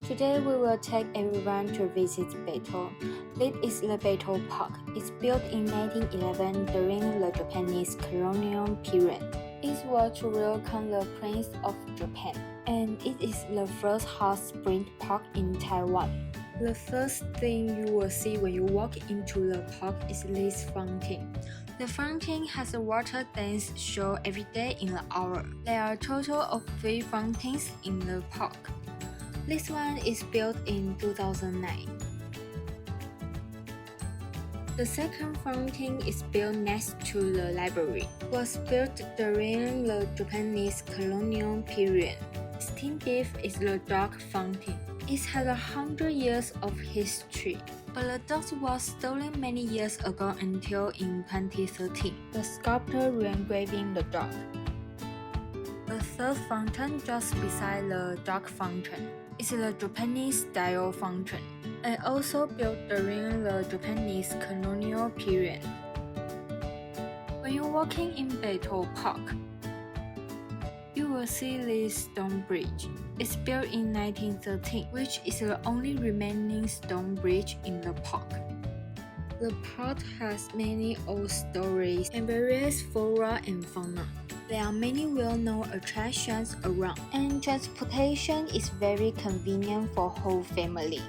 Today we will take everyone to visit Beito. This is the Beito Park. It's built in 1911 during the Japanese colonial period. It was to welcome the Prince of Japan, and it is the first hot spring park in Taiwan. The first thing you will see when you walk into the park is this fountain. The fountain has a water dance show every day in the hour. There are a total of 3 fountains in the park. This one is built in 2009. The second fountain is built next to the library. It was built during the Japanese colonial period. Distinctive is the dog fountain. It has 100 years of history, but the dog was stolen many years ago until in 2013. The sculptor re-engraving the dog. The third fountain just beside the dog fountain is the Japanese-style fountain, and also built during the Japanese colonial period. When you're walking in Beito Park, you will see this stone bridge. It's built in 1913, which is the only remaining stone bridge in the park. The park has many old stories and various flora and fauna. There are many well-known attractions around, and transportation is very convenient for whole family.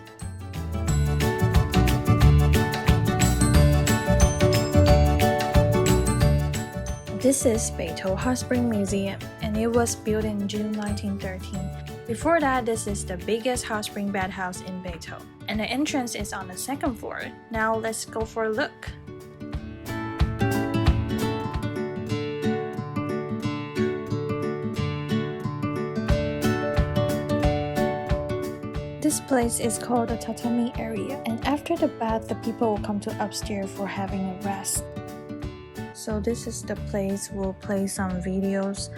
This is Beito Hot Spring Museum, and it was built in June 1913. Before that, this is the biggest hot spring bathhouse in Beito, and the entrance is on the 2nd floor. Now let's go for a look. This place is called the tatami area, and after the bath, the people will come to upstairs for having a rest. So this is the place we'll play some videos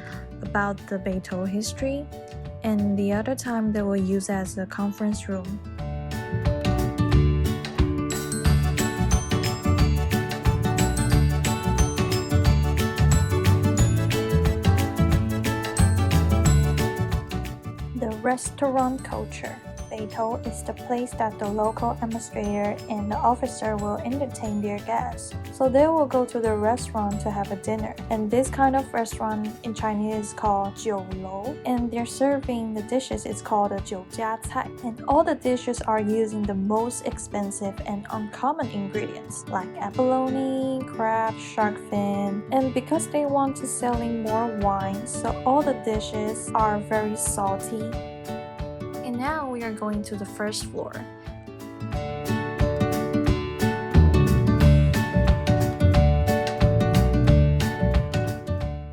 about the Beito history, and the other time they will use as a conference room. The restaurant culture. Beito is the place that the local administrator and the officer will entertain their guests. So they will go to the restaurant to have a dinner. And this kind of restaurant in Chinese is called 酒楼. And they're serving the dishes is called a 酒家菜. And all the dishes are using the most expensive and uncommon ingredients like abalone, crab, shark fin. And because they want to selling more wine, so all the dishes are very salty. And now we are going to the 1st floor.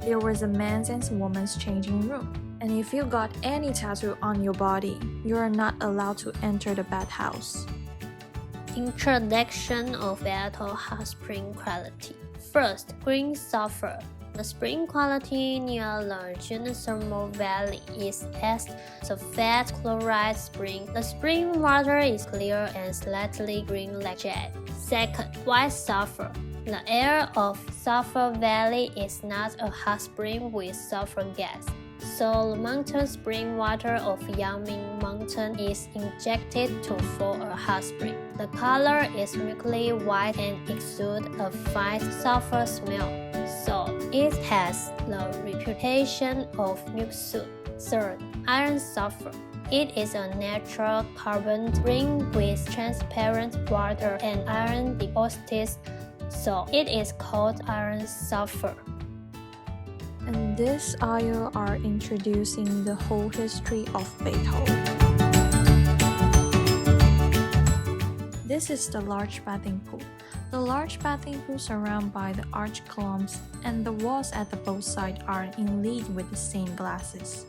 There was a men's and women's changing room. And if you got any tattoo on your body, you are not allowed to enter the bathhouse. Introduction of Beito hot spring quality. First, green sulfur. The spring quality near the geothermal valley is as sulfate chloride spring. The spring water is clear and slightly green like jet. Second, white sulfur. The air of Sulphur Valley is not a hot spring with sulfur gas. So the mountain spring water of Yangming Mountain is injected to form a hot spring. The color is milky white and exudes a fine sulfur smell. So it has the reputation of milk soup. Third, iron sulfur. It is a natural carbon spring with transparent water and iron deposits, so it is called iron sulfur. And this aisle are introducing the whole history of Beito. This is the large bathing pool. The large bathing pool surrounded by the arch columns, and the walls at the both sides are inlaid with the stained glasses,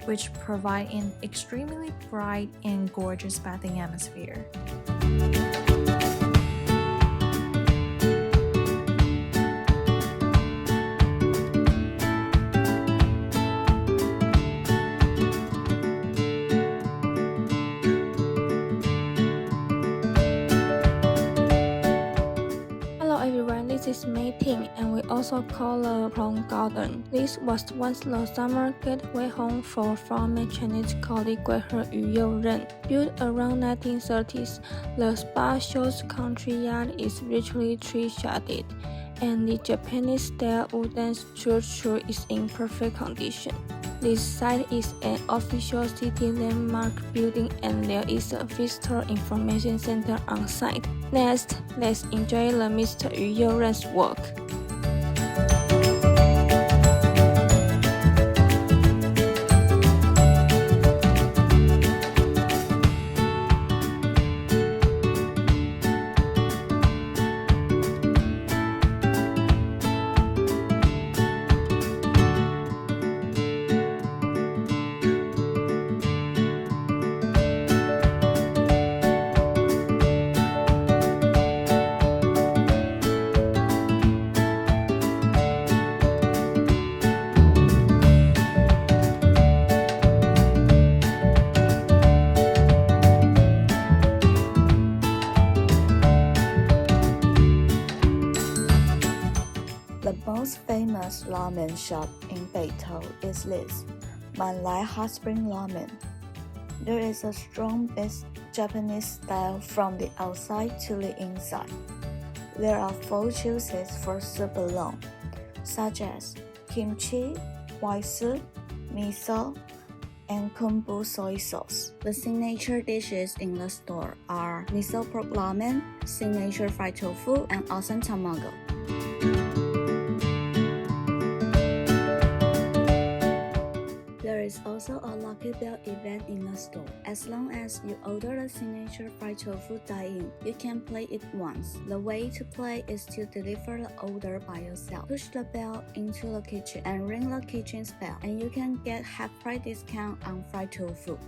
which provide an extremely bright and gorgeous bathing atmosphere. is Mayting, and we also call the Plum Garden. This was once the summer gateway home for former Chinese colleague Yu Youren. Built around 1930s, the spacious country yard is richly tree-shaded, and the Japanese-style wooden structure is in perfect condition. This site is an official city landmark building, and there is a visitor information center on site. Next, let's enjoy the Mr. Yu Youren's work. The most famous ramen shop in Beito is this, Manlai Hot Spring Ramen. There is a strong-based Japanese style from the outside to the inside. There are 4 choices for soup alone, such as kimchi, white soup, miso, and kombu soy sauce. The signature dishes in the store are miso pork ramen, signature fried tofu, and awesome tamago. There is also a Lucky Bell event in the store. As long as you order the signature fried tofu dine-in, you can play it once. The way to play is to deliver the order by yourself. Push the bell into the kitchen and ring the kitchen's bell, and you can get half price discount on fried tofu.